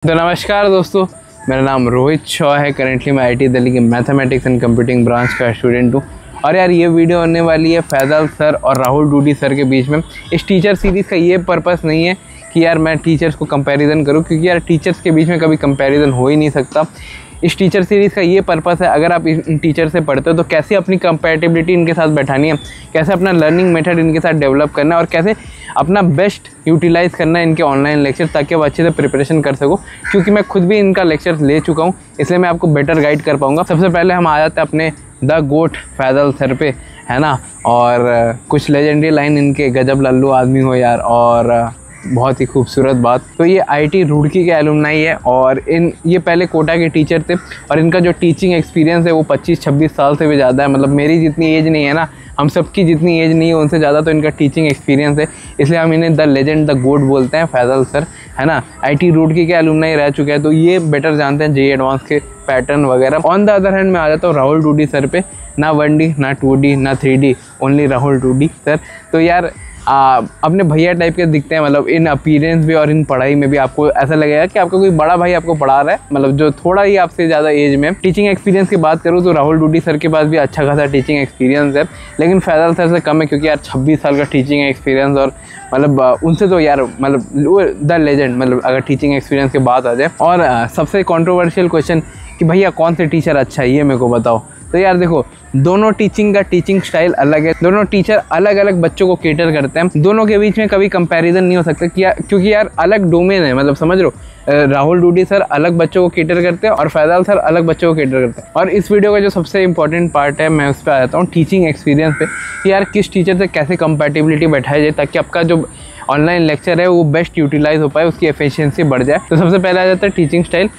तो नमस्कार दोस्तों, मेरा नाम रोहित शॉ है। करेंटली मैं आईटी दिल्ली के मैथमेटिक्स एंड कंप्यूटिंग ब्रांच का स्टूडेंट हूँ। और यार ये वीडियो होने वाली है फैजल सर और राहुल डूडी सर के बीच में। इस टीचर सीरीज़ का ये पर्पस नहीं है कि यार मैं टीचर्स को कंपैरिजन करूँ, क्योंकि यार टीचर्स के बीच में कभी कंपैरिजन हो ही नहीं सकता। इस टीचर सीरीज़ का ये पर्पस है, अगर आप इन टीचर से पढ़ते हो तो कैसे अपनी कंपैटिबिलिटी इनके साथ बैठानी है, कैसे अपना लर्निंग मेथड इनके साथ डेवलप करना है और कैसे अपना बेस्ट यूटिलाइज़ करना है इनके ऑनलाइन लेक्चर, ताकि आप अच्छे से प्रिपरेशन कर सको। क्योंकि मैं खुद भी इनका लेक्चर ले चुका हूँ, इसलिए मैं आपको बेटर गाइड कर पाऊँगा। सबसे पहले हम आ जाते हैं अपने द गोट फैजल सर पे, है ना। और कुछ लेजेंडरी लाइन इनके, गजब लल्लू आदमी हो यार, और बहुत ही खूबसूरत बात। तो ये आईटी रुड़की के एलुमनाई है और ये पहले कोटा के टीचर थे और इनका जो टीचिंग एक्सपीरियंस है वो 25-26 साल से भी ज़्यादा है। मतलब मेरी जितनी एज नहीं है ना, हम सबकी जितनी एज नहीं है उनसे ज़्यादा तो इनका टीचिंग एक्सपीरियंस है, इसलिए हम इन्हें द लेजेंड द गोट बोलते हैं, फैजल सर, है ना। आईटी रुड़की के एलुमनाई रह चुके हैं तो ये बेटर जानते हैं जेईई एडवांस के पैटर्न वगैरह। ऑन द अदर हैंड मैं आ जाता हूँ राहुल डूडी सर पे। ना 1D ना 2D ना 3D, only Rahul Dudi sir. तो यार अपने भैया टाइप के दिखते हैं, मतलब इन अपीयरेंस भी और इन पढ़ाई में भी आपको ऐसा लगेगा कि आपका कोई बड़ा भाई आपको पढ़ा रहा है, मतलब जो थोड़ा ही आपसे ज़्यादा एज में। टीचिंग एक्सपीरियंस की बात करूँ तो राहुल डूडी सर के पास भी अच्छा खासा टीचिंग एक्सपीरियंस है, लेकिन फैजल सर से कम है, क्योंकि यार 26 साल का टीचिंग एक्सपीरियंस और मतलब उनसे तो यार मतलब द लेजेंड, मतलब अगर टीचिंग एक्सपीरियंस की बात आ जाए। और सबसे कॉन्ट्रोवर्शियल क्वेश्चन कि भैया कौन से टीचर अच्छा है, ये मेरे को बताओ। तो यार देखो, दोनों टीचिंग का टीचिंग स्टाइल अलग है, दोनों टीचर अलग अलग बच्चों को केटर करते हैं, दोनों के बीच में कभी कंपैरिजन नहीं हो सकता क्योंकि यार अलग डोमेन है। मतलब समझ लो, राहुल डूडी सर अलग बच्चों को केटर करते हैं और फैजल सर अलग बच्चों को केटर करते हैं। और इस वीडियो का जो सबसे इंपॉर्टेंट पार्ट है, मैं उस पर आ जाता हूँ टीचिंग एक्सपीरियंस पे, कि यार किस टीचर से कैसे कंपैटिबिलिटी बैठाई जाए ताकि आपका जो ऑनलाइन लेक्चर है वो बेस्ट यूटिलाइज हो पाए, उसकी एफिशिएंसी बढ़ जाए। तो सबसे पहले आ जाता है टीचिंग स्टाइल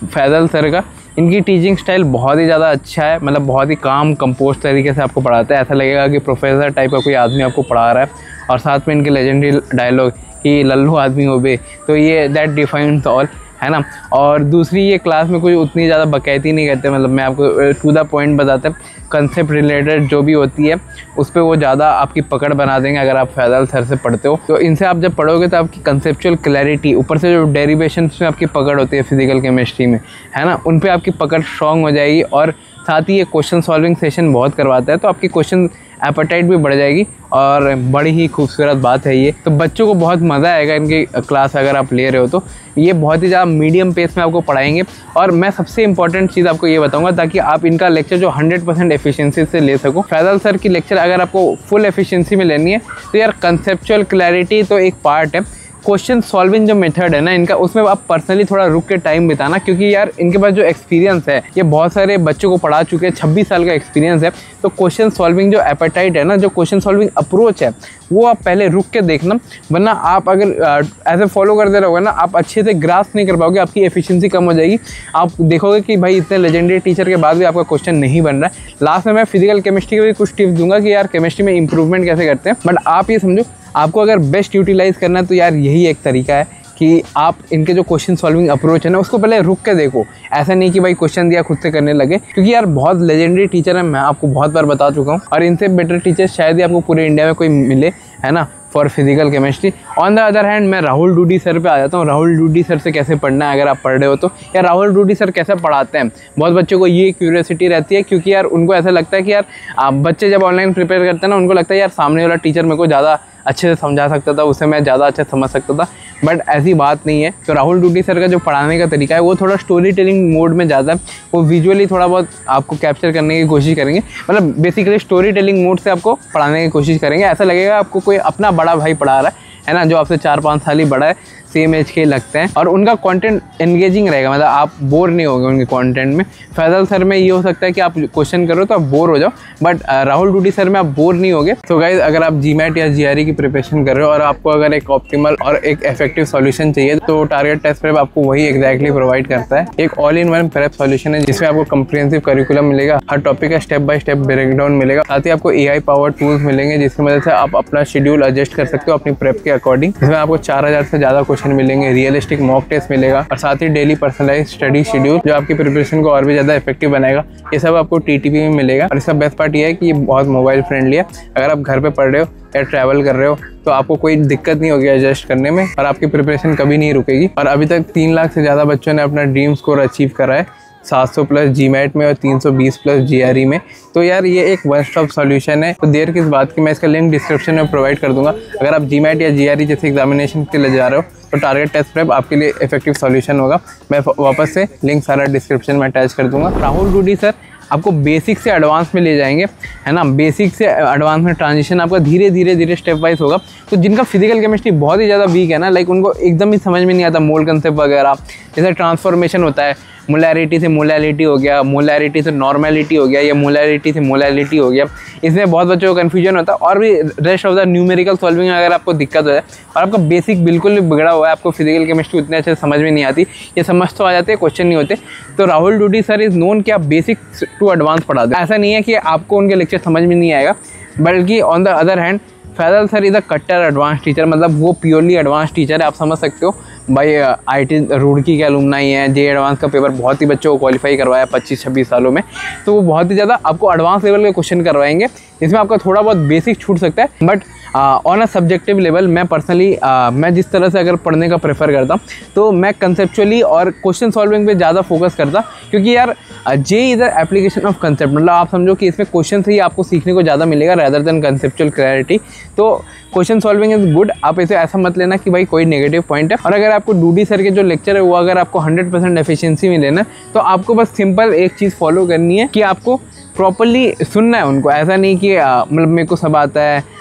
फैजल सर का। इनकी टीचिंग स्टाइल बहुत ही ज़्यादा अच्छा है, मतलब बहुत ही काम कंपोज तरीके से आपको पढ़ाते हैं, ऐसा लगेगा कि प्रोफेसर टाइप का कोई आदमी आपको पढ़ा रहा है। और साथ में इनके लेजेंडरी डायलॉग कि लल्लू आदमी हो बे, तो ये दैट डिफाइंस ऑल, है ना। और दूसरी, ये क्लास में कोई उतनी ज़्यादा बकैती नहीं करते, मतलब मैं आपको टू द पॉइंट बताते हैं, कंसेप्ट रिलेटेड जो भी होती है उस पर वो ज़्यादा आपकी पकड़ बना देंगे अगर आप फैजल सर से पढ़ते हो। तो इनसे आप जब पढ़ोगे तो आपकी कंसेप्चुअल क्लैरिटी, ऊपर से जो डेरिवेशन में आपकी पकड़ होती है फिजिकल केमिस्ट्री में, है ना, उन पर आपकी पकड़ स्ट्रॉन्ग हो जाएगी। और साथ ही ये क्वेश्चन सॉल्विंग सेशन बहुत करवाता है, तो आपकी क्वेश्चन एपेटाइट भी बढ़ जाएगी और बड़ी ही खूबसूरत बात है ये। तो बच्चों को बहुत मज़ा आएगा इनकी क्लास अगर आप ले रहे हो तो। ये बहुत ही ज़्यादा मीडियम पेस में आपको पढ़ाएंगे। और मैं सबसे इंपॉर्टेंट चीज़ आपको ये बताऊंगा ताकि आप इनका लेक्चर जो 100% एफिशिएंसी से ले सको। फैजल सर की लेक्चर अगर आपको फुल एफिशिएंसी में लेनी है तो यार कंसेप्चुअल क्लैरिटी तो एक पार्ट है, क्वेश्चन सॉल्विंग जो मेथड है ना इनका, उसमें आप पर्सनली थोड़ा रुक के टाइम बिताना, क्योंकि यार इनके पास जो एक्सपीरियंस है, ये बहुत सारे बच्चों को पढ़ा चुके हैं, 26 साल का एक्सपीरियंस है। तो क्वेश्चन सॉल्विंग जो एपेटाइट है ना, जो क्वेश्चन सॉल्विंग अप्रोच है, वो आप पहले रुक के देखना, वरना आप अगर ऐसे फॉलो करते रहोगे ना, आप अच्छे से ग्रास्प नहीं कर पाओगे, आपकी एफिशिएंसी कम हो जाएगी। आप देखोगे कि भाई इतने लेजेंडरी टीचर के बाद भी आपका क्वेश्चन नहीं बन रहा है। लास्ट में मैं फिजिकल केमिस्ट्री के भी कुछ टिप्स दूंगा कि यार केमिस्ट्री में इंप्रूवमेंट कैसे करते हैं, बट आप ये समझो, आपको अगर बेस्ट यूटिलाइज़ करना है तो यार यही एक तरीका है कि आप इनके जो क्वेश्चन सॉल्विंग अप्रोच है ना, उसको पहले रुक के देखो। ऐसा नहीं कि भाई क्वेश्चन दिया खुद से करने लगे, क्योंकि यार बहुत लेजेंडरी टीचर है, मैं आपको बहुत बार बता चुका हूँ, और इनसे बेटर टीचर शायद ही आपको पूरे इंडिया में कोई मिले, है ना, for physical chemistry. On the other hand मैं राहुल डूडी सर पे आ जाता हूँ। राहुल डूडी सर से कैसे पढ़ना है अगर आप पढ़ रहे हो तो, या राहुल डूडी सर कैसे पढ़ाते हैं, बहुत बच्चों को ये क्यूरियोसिटी रहती है, क्योंकि यार उनको ऐसा लगता है कि यार बच्चे जब ऑनलाइन प्रिपेयर करते हैं ना, उनको लगता है यार सामने वाला टीचर मेरे को ज़्यादा अच्छे से समझा सकता था, उससे मैं ज़्यादा अच्छे समझ सकता था, बट ऐसी बात नहीं है। तो राहुल डूडी सर का जो पढ़ाने का तरीका है वो थोड़ा स्टोरी टेलिंग मोड में ज़्यादा है, वो विजुअली थोड़ा बहुत आपको कैप्चर करने की कोशिश करेंगे, मतलब बेसिकली स्टोरी टेलिंग मोड से आपको पढ़ाने की कोशिश करेंगे। ऐसा लगेगा आपको कोई अपना बड़ा भाई पढ़ा रहा है ना, जो आपसे 4-5 साल ही बड़ा है, सेम एज के लगते हैं, और उनका कंटेंट एंगेजिंग रहेगा, मतलब आप बोर नहीं होगे उनके कंटेंट में। फैजल सर में ये हो सकता है कि आप क्वेश्चन करो तो आप बोर हो जाओ, बट राहुल डूडी सर में आप बोर नहीं होगे। तो गाइज, अगर आप जीमैट या जीआरई की प्रिपरेशन कर रहे हो और आपको अगर एक ऑप्टिमल और एक इफेक्टिव सॉल्यूशन चाहिए तो टारगेट टेस्ट प्रेप आपको वही एग्जैक्टली प्रोवाइड करता है। एक all in one prep solution है जिसमें आपको कंप्रिहेंसिव करिकुलम मिलेगा, हर टॉपिक का स्टेप बाय स्टेप ब्रेकडाउन मिलेगा, साथ ही आपको AI पावर टूल्स मिलेंगे जिसकी मदद से आप अपना शेड्यूल एडजस्ट कर सकते हो अपनी प्रेप के अकॉर्डिंग। इसमें आपको 4000 से ज़्यादा क्वेश्चन मिलेंगे, रियलिस्टिक मॉक टेस्ट मिलेगा, और साथ ही डेली पर्सनलाइज स्टडी शेड्यूल जो आपकी प्रिपरेशन को और भी ज़्यादा इफेक्टिव बनाएगा। ये सब आपको TTP में मिलेगा। और इसका बेस्ट पार्ट ये है कि ये बहुत मोबाइल फ्रेंडली है, अगर आप घर पे पढ़ रहे हो या ट्रैवल कर रहे हो तो आपको कोई दिक्कत नहीं होगी एडजस्ट करने में और आपकी प्रिपरेशन कभी नहीं रुकेगी। और अभी तक 3 लाख से ज़्यादा बच्चों ने अपना ड्रीम स्कोर अचीव करा है, 700 प्लस जीमैट में और 320 प्लस जीआरई में। तो यार ये एक वन स्टॉप सॉल्यूशन है। तो देर किस बात की, मैं इसका लिंक डिस्क्रिप्शन में प्रोवाइड कर दूंगा। अगर आप जीमैट या जीआरई जैसे एग्जामिनेशन के लिए जा रहे हो तो टारगेट टेस्ट प्रेप आपके लिए इफेक्टिव सॉल्यूशन होगा। मैं वापस से लिंक सारा डिस्क्रिप्शन में अटैच कर दूंगा। राहुल डूडी सर आपको बेसिक से एडवांस में ले जाएंगे, है ना। बेसिक से एडवांस में ट्रांजिशन आपका धीरे धीरे स्टेप वाइज होगा। तो जिनका फिजिकल केमिस्ट्री बहुत ही ज़्यादा वीक है ना, लाइक उनको एकदम ही समझ में नहीं आता मोल कंसेप्ट वगैरह, जैसे ट्रांसफॉर्मेशन होता है, मोलैरिटी से मोलैलिटी हो गया, मोलैरिटी से नॉर्मेलिटी हो गया, या मोलैरिटी से मोलैलिटी हो गया, इसमें बहुत बच्चों को कन्फ्यूजन होता है। और भी rest of the numerical solving अगर आपको दिक्कत हो जाए और आपका बेसिक बिल्कुल भी बिगड़ा हुआ है, आपको फिजिकल केमिस्ट्री उतने अच्छे समझ में नहीं आती, ये समझ तो आ जाते हैं, क्वेश्चन नहीं होते, तो Rahul Dudi sir is known कि आप बेसिक टू एडवांस पढ़ा दें। ऐसा नहीं है कि आपको उनके लेक्चर समझ में नहीं आएगा, बल्कि on the other hand Faisal sir is a कट्टर एडवांस टीचर, मतलब वो प्योरली एडवांस टीचर है। आप समझ सकते हो भाई, आईटी रुड़की के अलुमनाई है, जे एडवांस का पेपर बहुत ही बच्चों को क्वालिफाई करवाया 25-26 सालों में। तो वो बहुत ही ज़्यादा आपको एडवांस लेवल के क्वेश्चन करवाएंगे, जिसमें आपका थोड़ा बहुत बेसिक छूट सकता है। But on a subjective level मैं पर्सनली मैं जिस तरह से अगर पढ़ने का प्रेफर करता तो मैं कंसेप्चुअली और क्वेश्चन सॉल्विंग पे ज़्यादा फोकस करता, क्योंकि यार J is a application of concept, मतलब आप समझो कि इसमें क्वेश्चन से ही आपको सीखने को ज़्यादा मिलेगा रेदर देन कंसेप्चुअल क्लैरिटी। तो क्वेश्चन सॉल्विंग इज़ गुड, आप इसे ऐसा मत लेना कि भाई कोई नेगेटिव पॉइंट है। और अगर आपको डूडी सर के जो लेक्चर है वो अगर आपको 100% एफिशिएंसी में लेना तो आपको बस सिंपल एक चीज़ फॉलो करनी है कि आपको प्रॉपरली सुनना है उनको। ऐसा नहीं कि मतलब मेरे को सब आता है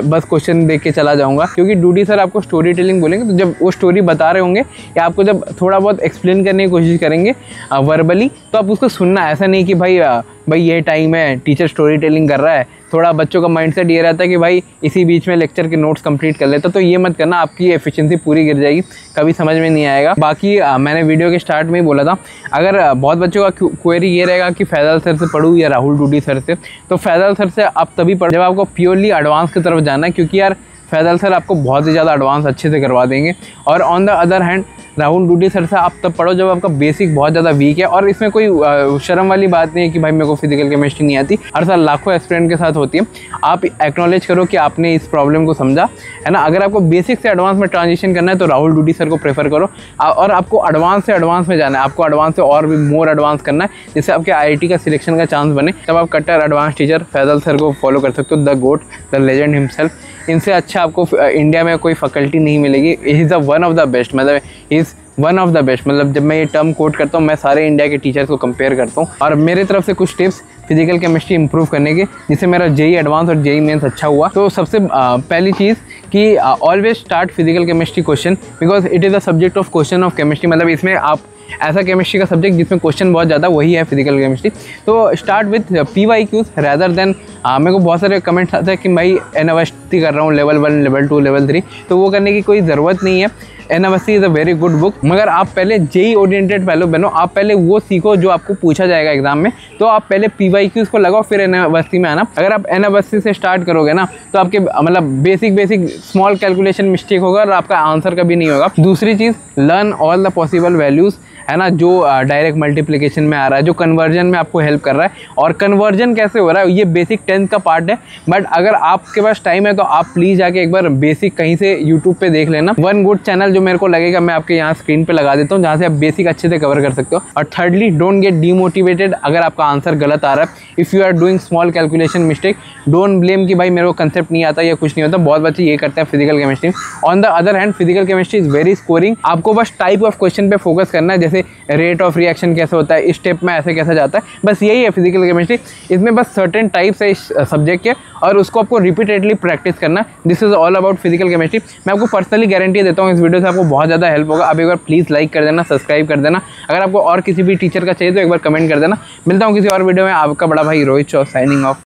बस क्वेश्चन देख के चला जाऊंगा, क्योंकि डूडी सर आपको स्टोरी टेलिंग बोलेंगे, तो जब वो स्टोरी बता रहे होंगे या आपको जब थोड़ा बहुत एक्सप्लेन करने की कोशिश करेंगे वर्बली, तो आप उसको सुनना। ऐसा नहीं कि भाई ये टाइम है टीचर स्टोरी टेलिंग कर रहा है, थोड़ा बच्चों का माइंडसेट ये रहता है कि भाई इसी बीच में लेक्चर के नोट्स कंप्लीट कर लेता, तो ये मत करना, आपकी एफिशिएंसी पूरी गिर जाएगी, कभी समझ में नहीं आएगा। बाकी मैंने वीडियो के स्टार्ट में ही बोला था, अगर बहुत बच्चों का क्वेरी ये रहेगा कि फैजल सर से पढ़ूँ या राहुल डूडी सर से, तो फैजल सर से आप तभी पढ़ो जब आपको प्योरली एडवांस की तरफ जाना है, क्योंकि यार फैजल सर आपको बहुत ही ज़्यादा एडवांस अच्छे से करवा देंगे। और on the other hand Rahul Dudi sir से आप तब पढ़ो जब आपका बेसिक बहुत ज़्यादा वीक है। और इसमें कोई शर्म वाली बात नहीं है कि भाई मेरे को फिजिकल केमिस्ट्री नहीं आती, हर साल लाखों एस्पिरेंट के साथ होती है। आप एक्नॉलेज करो कि आपने इस प्रॉब्लम को समझा, है ना। अगर आपको बेसिक से एडवांस में ट्रांजिशन करना है तो राहुल डूडी सर को प्रेफर करो, और आपको एडवांस से एडवांस में जाना है, आपको एडवांस से और भी मोर एडवांस करना है, जिससे आपके IIT का सिलेक्शन का चांस बने, तब आप कट्टर एडवांस टीचर फैजल सर को फॉलो कर सकते हो, the GOAT, the legend himself. इनसे अच्छा आपको इंडिया में कोई फैकल्टी नहीं मिलेगी। Is the one of the best, मतलब is one of the best. मतलब जब मैं ये टर्म कोट करता हूँ मैं सारे इंडिया के टीचर्स को कंपेयर करता हूँ। और मेरे तरफ से कुछ टिप्स फिजिकल केमिस्ट्री इंप्रूव करने के, जिससे मेरा जेई एडवांस और जेई मेंस अच्छा हुआ। तो सबसे पहली चीज़ कि always start physical chemistry question, because it is the subject of question of chemistry. मतलब इसमें आप ऐसा केमिस्ट्री का सब्जेक्ट जिसमें क्वेश्चन बहुत ज़्यादा, वही है फिजिकल केमिस्ट्री। तो start with PYQs rather than, मेरे को बहुत सारे कमेंट्स आते हैं कि भाई एनएवएसटी कर रहा हूँ लेवल 1, लेवल 2, लेवल 3, तो वो करने की कोई ज़रूरत नहीं है। एनएवएसटी is a very good book, मगर आप पहले जेई ओरिएंटेड पहले बनो, आप पहले वो सीखो जो आपको पूछा जाएगा एग्जाम में। तो आप पहले PYQs को लगाओ, फिर एनएवएसटी में आना। अगर आप एनएवएसटी से स्टार्ट करोगे ना तो आपके मतलब बेसिक स्मॉल कैलकुलेशन मिस्टेक होगा और आपका आंसर कभी नहीं होगा। दूसरी चीज़, learn all the possible values, है ना, जो डायरेक्ट मल्टीप्लिकेशन में आ रहा है, जो कन्वर्जन में आपको हेल्प कर रहा है। और कन्वर्जन कैसे हो रहा है ये बेसिक 10th का पार्ट है, बट अगर आपके पास टाइम है तो आप प्लीज़ जाके एक बार बेसिक कहीं से यूट्यूब पे देख लेना। वन गुड चैनल जो मेरे को लगेगा मैं आपके यहाँ स्क्रीन पे लगा देता हूँ, जहाँ से आप बेसिक अच्छे से कवर कर सकते हो। और थर्डली, डोंट गेट डीमोटिवेटेड अगर आपका आंसर गलत आ रहा है। If you are doing small calculation mistake, don't blame कि भाई मेरे को कंसेप्ट नहीं आता या कुछ नहीं होता। बहुत बच्चे ये करते हैं physical chemistry. On the other hand physical chemistry is very scoring. आपको बस टाइप ऑफ क्वेश्चन पे फोकस करना है, जैसे रेट ऑफ रिएक्शन कैसे होता है, इस स्टेप में ऐसे कैसे जाता है, बस यही है फिजिकल केमिस्ट्री। इसमें बस सर्टेन टाइप्स है इस सब्जेक्ट के, और उसको आपको रिपीटेडली प्रैक्टिस करना। This is all about physical chemistry. मैं आपको पर्सनली गारंटी देता हूँ इस वीडियो से आपको बहुत ज़्यादा हेल्प होगा। आप एक बार प्लीज़ लाइक कर देना, सब्सक्राइब कर देना। अगर आपको और किसी भी टीचर का चाहिए तो एक बार कमेंट कर देना। मिलता हूँ किसी और वीडियो में। आपका बड़ा भाई रोहित चौ, साइनिंग ऑफ।